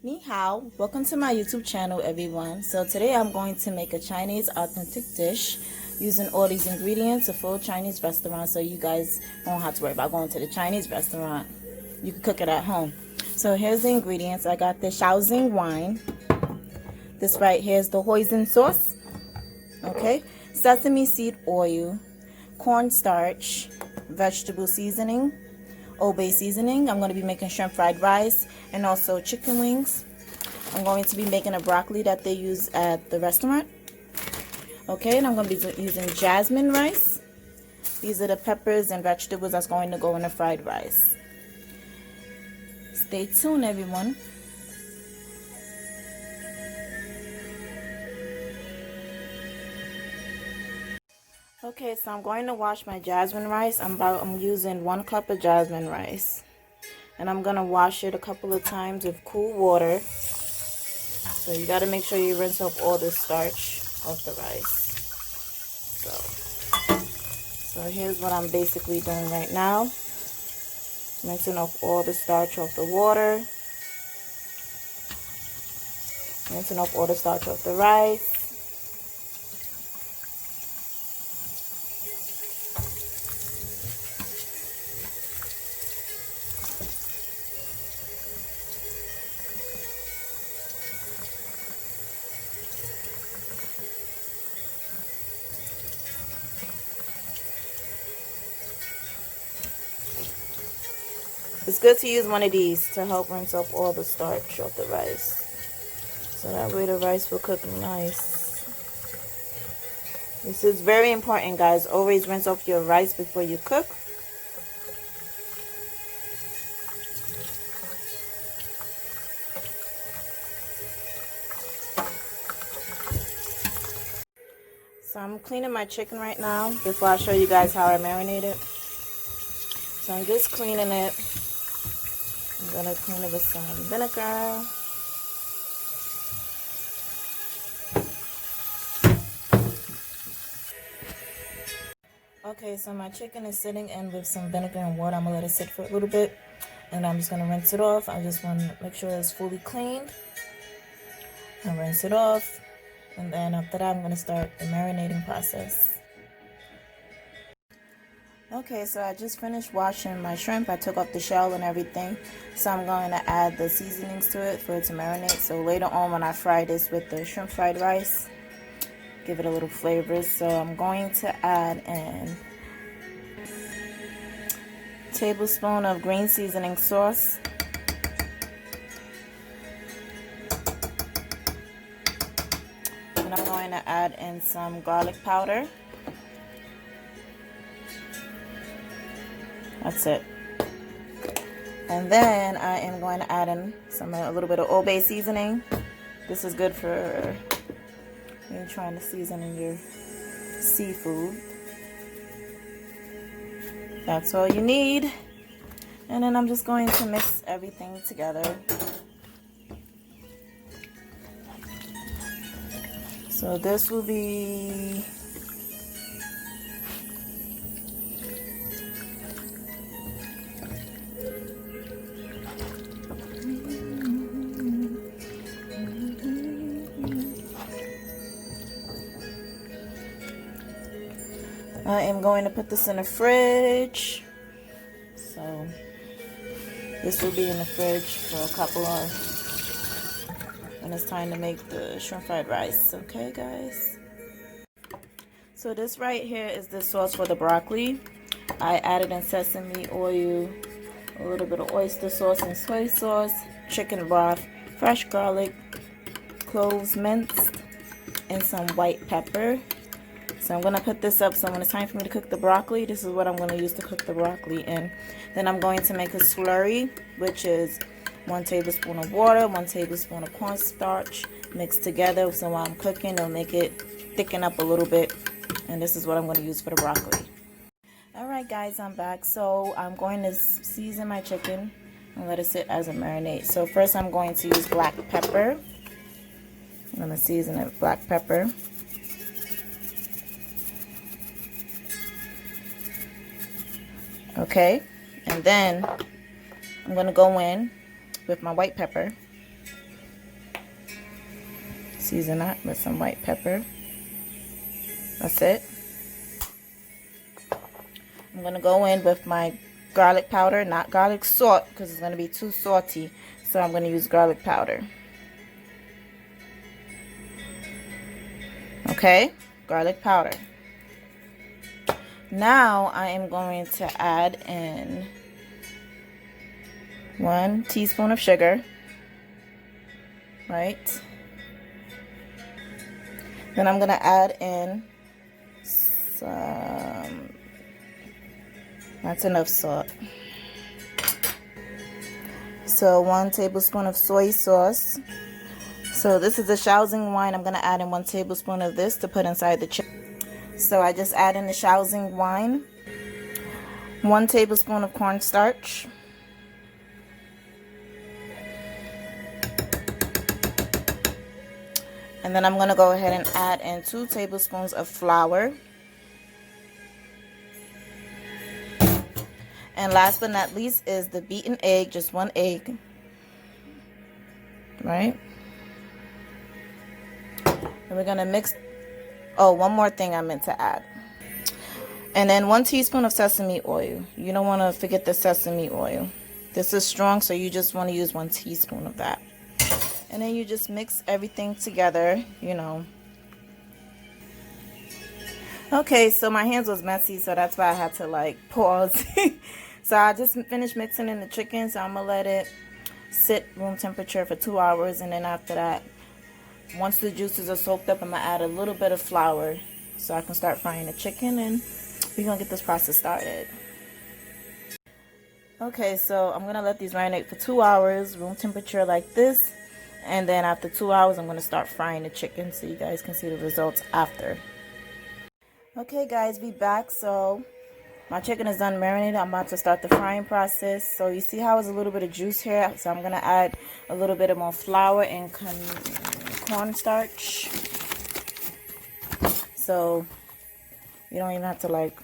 Ni hao, welcome to my YouTube channel everyone. So today I'm going to make a Chinese authentic dish using all these ingredients, a full Chinese restaurant, so you guys won't have to worry about going to the Chinese restaurant. You can cook it at home. So here's the ingredients. I got the Shaoxing wine. This right here is the hoisin sauce. Okay, sesame seed oil, cornstarch, vegetable seasoning, Old-Bay seasoning. I'm going to be making shrimp fried rice and also chicken wings. I'm going to be making a broccoli that they use at the restaurant. Okay, and I'm going to be using jasmine rice. These are the peppers and vegetables that's going to go in the fried rice. Stay tuned, everyone. Okay, so I'm going to wash my jasmine rice. I'm using 1 cup of jasmine rice. And I'm going to wash it a couple of times with cool water. So you got to make sure you rinse off all the starch off the rice. So here's what I'm basically doing right now. Rinsing off all the starch off the water. Rinsing off all the starch off the rice. It's good to use one of these to help rinse off all the starch off the rice. So that way the rice will cook nice. This is very important, guys. Always rinse off your rice before you cook. So I'm cleaning my chicken right now before I show you guys how I marinate it. So I'm just cleaning it. I'm going to clean it with some vinegar. Okay, so my chicken is sitting in with some vinegar and water. I'm going to let it sit for a little bit. And I'm just going to rinse it off. I just want to make sure it's fully cleaned. And rinse it off. And then after that, I'm going to start the marinating process. Okay, so I just finished washing my shrimp. I took off the shell and everything. So I'm going to add the seasonings to it for it to marinate. So later on when I fry this with the shrimp fried rice, give it a little flavor. So I'm going to add in a tablespoon of green seasoning sauce. And I'm going to add in some garlic powder. That's it. And then I am going to add in a little bit of Old-Bay seasoning. This is good for when you're trying to season in your seafood. That's all you need. And then I'm just going to mix everything together. So this will be I am going to put this in the fridge. So this will be in the fridge for a couple of, when it's time to make the shrimp fried rice. Okay, guys. So this right here is the sauce for the broccoli. I added in sesame oil, a little bit of oyster sauce and soy sauce, chicken broth, fresh garlic, cloves minced, and some white pepper. So I'm going to put this up, so when it's time for me to cook the broccoli, this is what I'm going to use to cook the broccoli in. Then I'm going to make a slurry, which is 1 tablespoon of water, 1 tablespoon of cornstarch mixed together. So while I'm cooking, it'll make it thicken up a little bit. And this is what I'm going to use for the broccoli. Alright guys, I'm back. So I'm going to season my chicken and let it sit as a marinade. So first I'm going to use black pepper. I'm going to season it with black pepper. Okay, and then I'm going to go in with my white pepper. season that with some white pepper. That's it. I'm going to go in with my garlic powder, not garlic salt, because it's going to be too salty. So I'm going to use garlic powder. Okay, garlic powder. Now I am going to add in 1 teaspoon of sugar, right? Then I'm going to add in some, that's enough salt. So 1 tablespoon of soy sauce. So this is the Shaoxing wine. I'm going to add in 1 tablespoon of this to put inside the chicken. So I just add in the Shaoxing wine, 1 tablespoon of cornstarch, and then I'm going to go ahead and add in 2 tablespoons of flour. And last but not least is the beaten egg, just 1 egg, right? And we're going to mix. Oh, one more thing I meant to add. And then 1 teaspoon of sesame oil. You don't want to forget the sesame oil. This is strong, so you just want to use 1 teaspoon of that. And then you just mix everything together, you know. Okay, so my hands was messy, so that's why I had to like pause. So I just finished mixing in the chicken, so I'm going to let it sit room temperature for 2 hours. And then after that, once the juices are soaked up, I'm going to add a little bit of flour so I can start frying the chicken, and we're going to get this process started. Okay, so I'm going to let these marinate for 2 hours, room temperature like this. And then after 2 hours, I'm going to start frying the chicken so you guys can see the results after. Okay, guys, we back. So my chicken is done marinated. I'm about to start the frying process. So you see how there's a little bit of juice here. So I'm going to add a little bit of more flour and cornstarch. So you don't even have to like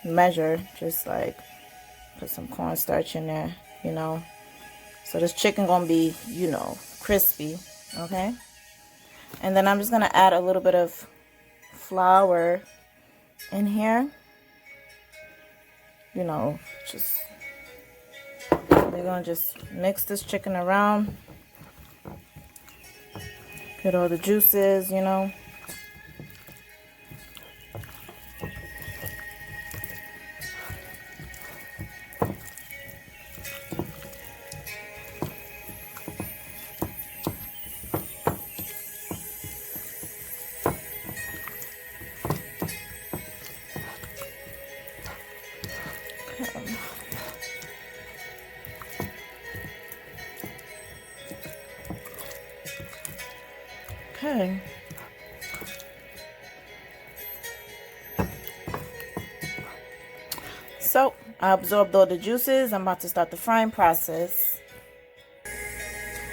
measure. Just like put some cornstarch in there, you know. So this chicken going to be, you know, crispy. Okay. And then I'm just going to add a little bit of flour in here. You know, just we're gonna just mix this chicken around, get all the juices, you know. Okay. So I absorbed all the juices. I'm about to start the frying process.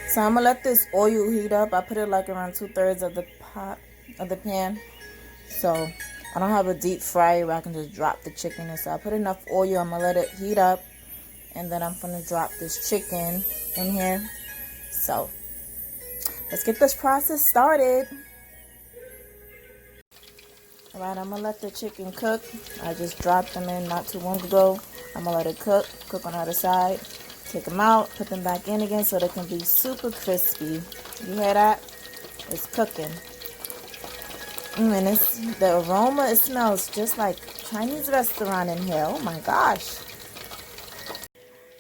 So I'm gonna let this oil heat up. I put it like around 2/3 of the pot of the pan. So I don't have a deep fryer where I can just drop the chicken in. So I put enough oil. I'm gonna let it heat up, and then I'm gonna drop this chicken in here. So let's get this process started. Alright, I'm going to let the chicken cook. I just dropped them in not too long ago. I'm going to let it cook on the other side. Take them out, put them back in again so they can be super crispy. You hear that? It's cooking. And it's, the aroma, it smells just like Chinese restaurant in here. Oh my gosh.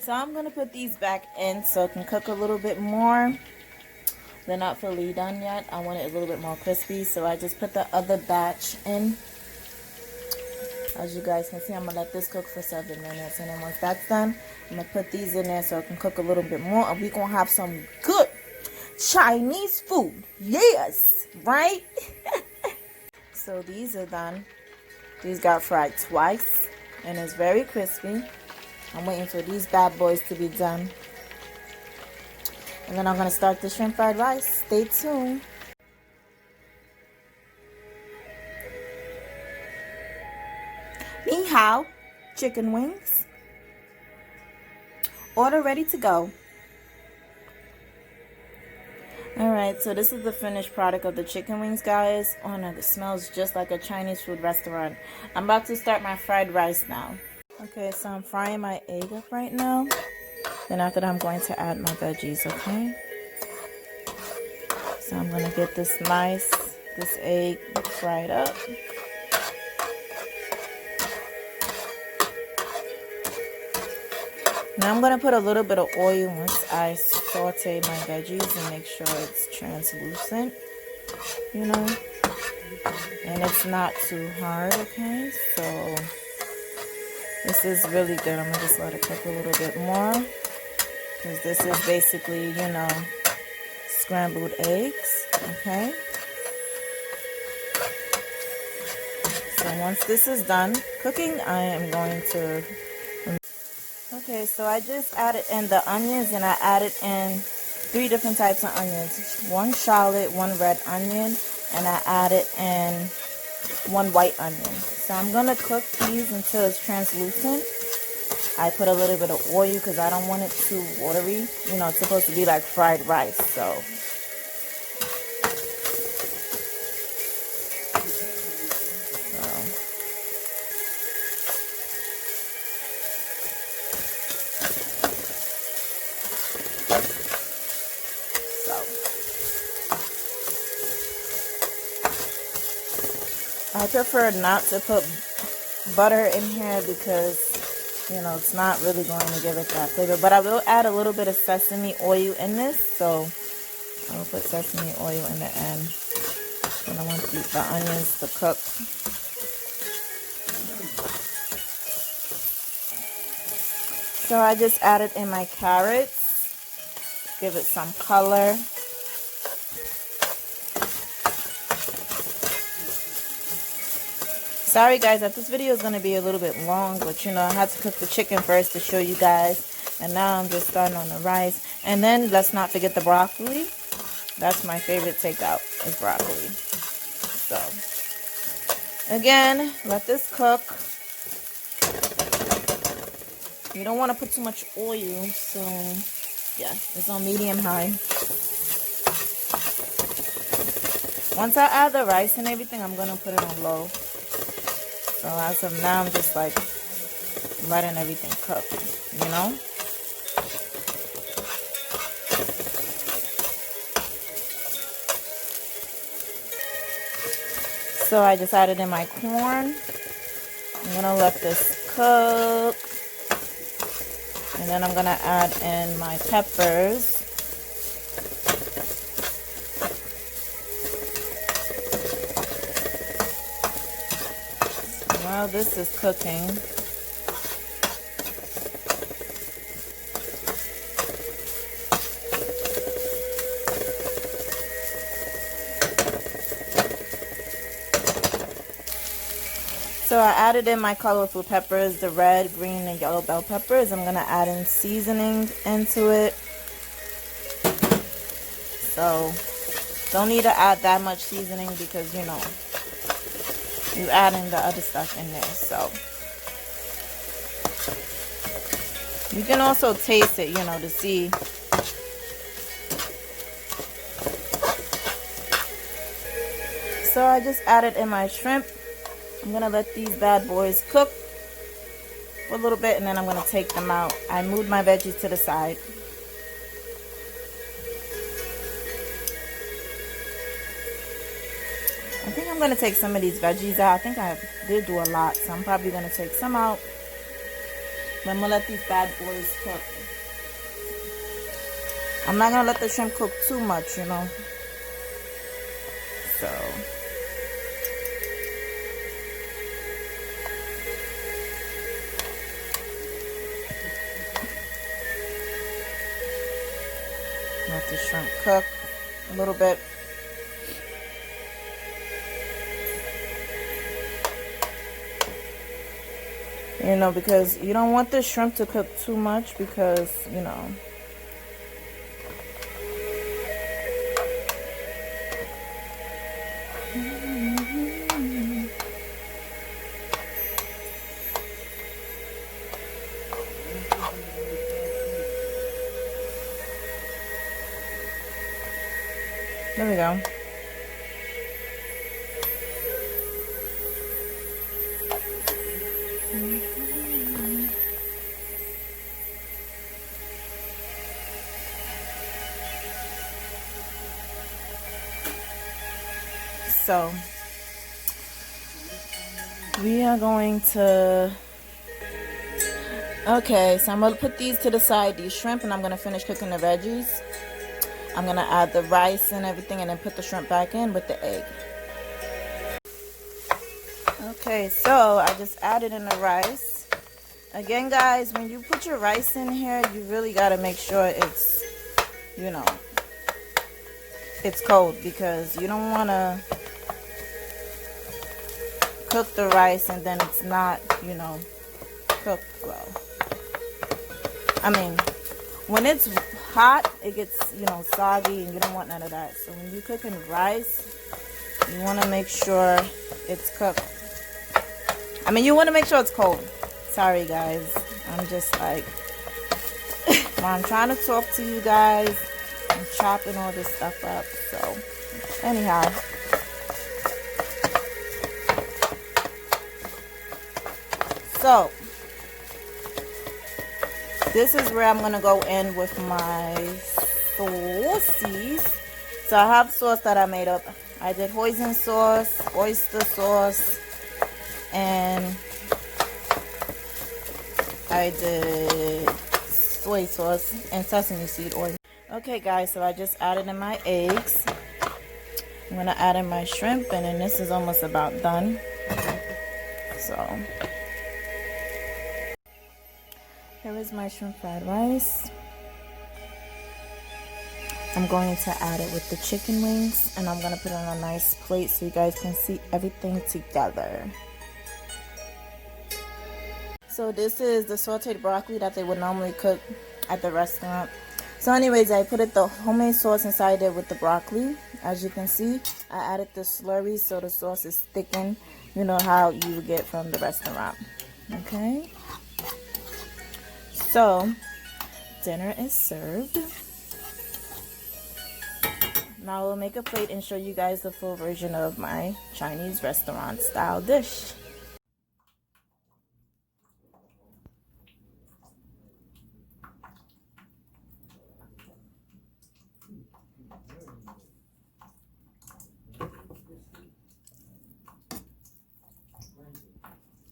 So I'm going to put these back in so it can cook a little bit more. They're not fully done yet. I want it a little bit more crispy, so I just put the other batch in. As you guys can see, I'm going to let this cook for 7 minutes, and then once that's done, I'm going to put these in there so it can cook a little bit more, and we're going to have some good Chinese food. Yes, right? So these are done. These got fried twice, and it's very crispy. I'm waiting for these bad boys to be done. And then I'm going to start the shrimp fried rice. Stay tuned. Ni hao, chicken wings. Order ready to go. Alright, so this is the finished product of the chicken wings, guys. Oh no, it smells just like a Chinese food restaurant. I'm about to start my fried rice now. Okay, so I'm frying my egg up right now. Then after that, I'm going to add my veggies, okay? So I'm going to get this egg fried up. Now I'm going to put a little bit of oil once I saute my veggies and make sure it's translucent, you know, and it's not too hard, okay? So this is really good. I'm going to just let it cook a little bit more because this is basically, you know, scrambled eggs, okay? So once this is done cooking, I am going to... Okay, so I just added in the onions, and I added in 3 different types of onions. 1 shallot, 1 red onion, and I added in 1 white onion. So I'm going to cook these until it's translucent. I put a little bit of oil because I don't want it too watery. You know, it's supposed to be like fried rice, so... I prefer not to put butter in here because, you know, it's not really going to give it that flavor. But I will add a little bit of sesame oil in this, so I will put sesame oil in the end. And I want the onions to cook. So I just added in my carrots, give it some color. Sorry guys that this video is going to be a little bit long, but you know, I had to cook the chicken first to show you guys. And now I'm just starting on the rice. And then let's not forget the broccoli. That's my favorite takeout, is broccoli. So, again, let this cook. You don't want to put too much oil, so yeah, it's on medium high. Once I add the rice and everything, I'm going to put it on low. So as of now, I'm just like letting everything cook, you know? So I just added in my corn. I'm going to let this cook. And then I'm going to add in my peppers. While this is cooking, so I added in my colorful peppers, the red, green, and yellow bell peppers. I'm going to add in seasoning into it. So don't need to add that much seasoning because, you know, you adding the other stuff in there. So you can also taste it, you know, to see. So I just added in my shrimp. I'm gonna let these bad boys cook for a little bit, and then I'm gonna take them out. I moved my veggies to the side. I think I'm going to take some of these veggies out. I think I did do a lot, so I'm probably going to take some out. But I'm going to let these bad boys cook. I'm not going to let the shrimp cook too much, you know. So. Let the shrimp cook a little bit. You know, because you don't want the shrimp to cook too much because, you know. There we go. So we are going to, okay, so I'm going to put these to the side, these shrimp, and I'm going to finish cooking the veggies. I'm going to add the rice and everything and then put the shrimp back in with the egg. Okay, so I just added in the rice. Again, guys, when you put your rice in here, you really got to make sure it's, you know, it's cold, because you don't want to cook the rice and then it's not, you know, cooked well. I mean, when it's hot, it gets, you know, soggy, and you don't want none of that. So when you're cooking rice, you want to make sure it's cooked. I mean, you want to make sure it's cold. Sorry, guys. I'm just like, I'm trying to talk to you guys. I'm chopping all this stuff up. So, anyhow. So, this is where I'm going to go in with my sauces. So, I have sauce that I made up. I did hoisin sauce, oyster sauce, and I did soy sauce and sesame seed oil. Okay, guys, so I just added in my eggs. I'm going to add in my shrimp, and then this is almost about done. So, here is my shrimp fried rice. I'm going to add it with the chicken wings, and I'm going to put it on a nice plate so you guys can see everything together. So this is the sauteed broccoli that they would normally cook at the restaurant. So anyways, I put the homemade sauce inside there with the broccoli. As you can see, I added the slurry so the sauce is thickened. You know how you would get from the restaurant. Okay. So, dinner is served. Now we'll make a plate and show you guys the full version of my Chinese restaurant style dish.